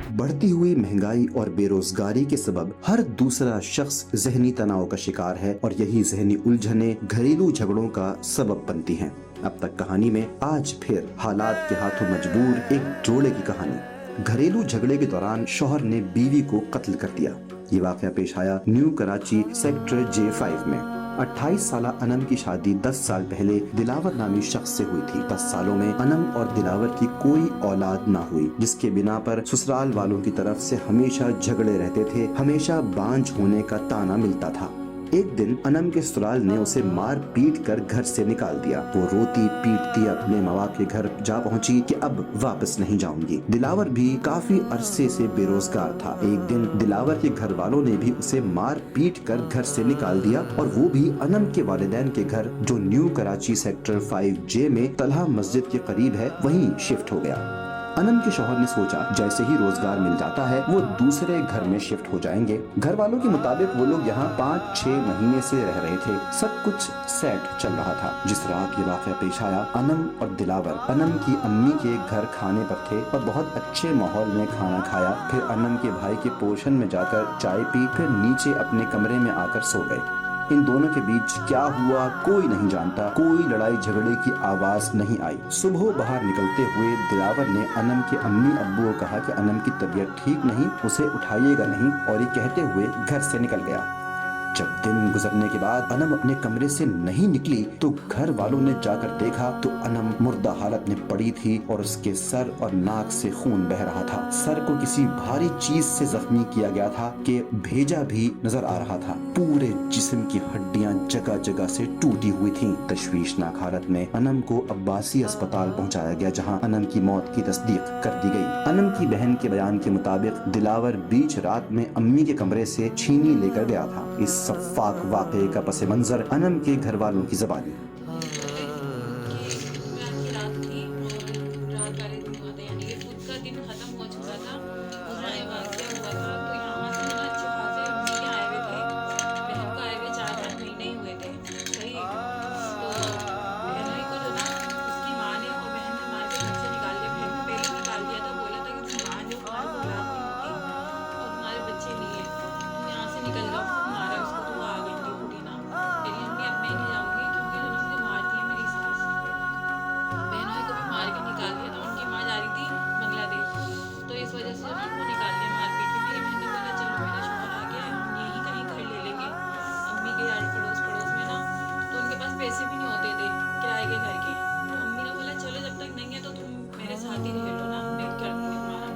बढ़ती हुई महंगाई और बेरोजगारी के सबब हर दूसरा शख्स जहनी तनाव का शिकार है और यही जहनी उलझने घरेलू झगड़ों का सबब बनती हैं। अब तक कहानी में आज फिर हालात के हाथों मजबूर एक जोड़े की कहानी। घरेलू झगड़े के दौरान शौहर ने बीवी को कत्ल कर दिया। ये वाकया पेश आया न्यू कराची सेक्टर J5 में। 28 साला अनम की शादी 10 साल पहले दिलावर नामी शख्स से हुई थी। 10 सालों में अनम और दिलावर की कोई औलाद ना हुई, जिसके बिना पर ससुराल वालों की तरफ से हमेशा झगड़े रहते थे, हमेशा बांझ होने का ताना मिलता था। एक दिन अनम के ससुराल ने उसे मार पीट कर घर से निकाल दिया। वो रोती पीटती अपने माँ बाप के घर जा पहुंची कि अब वापस नहीं जाऊंगी। दिलावर भी काफी अरसे से बेरोजगार था। एक दिन दिलावर के घर वालों ने भी उसे मार पीट कर घर से निकाल दिया और वो भी अनम के वालिदैन के घर, जो न्यू कराची सेक्टर 5J में तलहा मस्जिद के करीब है, वहीं शिफ्ट हो गया। अनम के शौहर ने सोचा जैसे ही रोजगार मिल जाता है वो दूसरे घर में शिफ्ट हो जाएंगे। घर वालों के मुताबिक वो लोग यहाँ 5-6 महीने से रह रहे थे। सब कुछ सेट चल रहा था। जिस रात ये वाक़या पेश आया, अनम और दिलावर अनम की अम्मी के घर खाने पर थे और बहुत अच्छे माहौल में खाना खाया। फिर अनम के भाई के पोर्शन में जाकर चाय पी, फिर नीचे अपने कमरे में आकर सो गए। इन दोनों के बीच क्या हुआ कोई नहीं जानता। कोई लड़ाई झगड़े की आवाज नहीं आई। सुबह बाहर निकलते हुए दिलावर ने अनम के अम्मी अब्बू को कहा कि अनम की तबीयत ठीक नहीं, उसे उठाइएगा नहीं, और ये कहते हुए घर से निकल गया। जब दिन गुजरने के बाद अनम अपने कमरे से नहीं निकली तो घर वालों ने जाकर देखा तो अनम मुर्दा हालत में पड़ी थी और उसके सर और नाक से खून बह रहा था। सर को किसी भारी चीज से जख्मी किया गया था कि भेजा भी नजर आ रहा था। पूरे जिस्म की हड्डियां जगह जगह से टूटी हुई थीं। तशवीशनाक हालत में अनम को अब्बासी अस्पताल पहुंचाया गया, जहां अनम की मौत की तस्दीक कर दी गई। अनम की बहन के बयान के मुताबिक दिलावर बीच रात में अम्मी के कमरे से छीनी लेकर गया था। इस सफाक वाक़े का पस मंजर अनम के घर वालों की ज़बानी। पैसे भी नहीं होते थे किराए के घर के, तो अम्मी ने बोला चलो जब तक नहीं है तो तुम मेरे साथ ही रह लो ना, मैं कर दूंगी तुम्हारा।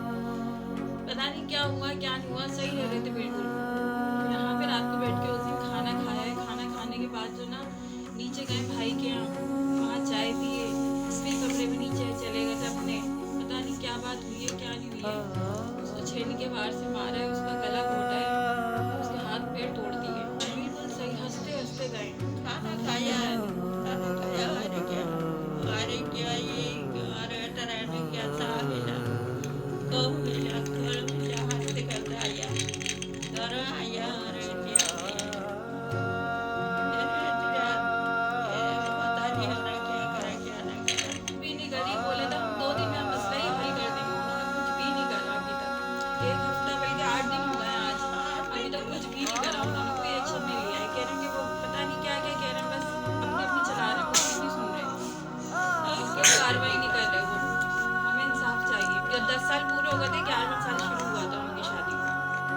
पता नहीं क्या हुआ क्या नहीं हुआ, सही रह रहे थे बिल्कुल। यहाँ पे रात को बैठ के उस दिन खाना खाया है। खाना खाने के बाद जो ना नीचे गए भाई के यहाँ, वहाँ चाय पिए, इसलिए कमरे में नीचे चले गए थे अपने। पता नहीं क्या बात हुई है क्या नहीं हुई है, उसको छेनी के बाहर से मारा है, उसका गला घोटा है, उसके हाथ पैर तोड़ दिए। बिल्कुल सही हंसते हंसते गए। खाना खाया क्या ये क्या था मिला को मिला कर मिला हंसते करते आया घर आया और पता नहीं हमारा क्या करा क्या ना करा। भी नहीं करी, बोले था 2 दिन में हम मसला ही हल कर देंगे। उन्होंने कुछ भी नहीं करा अभी तक। 1 हफ्ता बल्कि 8 दिन हो गए आज, अभी तक कुछ भी नहीं करा। उन्होंने कोई एक्शन नहीं लिया है। कह रहे हैं कि वो पता नहीं क्या क्या कह रहे हैं, बस अपनी अपनी चला रहे हैं, कुछ भी नहीं सुन रहे, कोई कार्रवाई नहीं कर रहे। वो हमें इंसाफ चाहिए। जब 10 साल पूरे हो गए थे, 11वां साल शुरू हुआ था उनकी शादी का।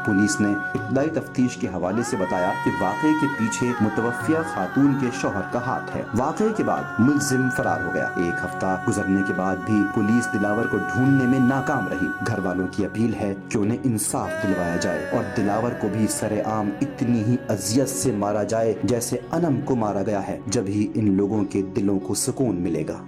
पुलिस ने इब्तदाई तफ्तीश के हवाले से बताया कि वाक़े के पीछे मुतवफ़िया खातून के शौहर का हाथ है। वाक़े के बाद मुलजिम फरार हो गया। 1 हफ्ता गुजरने के बाद भी पुलिस दिलावर को ढूंढने में नाकाम रही। घर वालों की अपील है कि उन्हें इंसाफ दिलवाया जाए और दिलावर को भी सरेआम इतनी ही अजियत से मारा जाए जैसे अनम को मारा गया है। जब ही इन लोगों के दिलों को सुकून मिलेगा।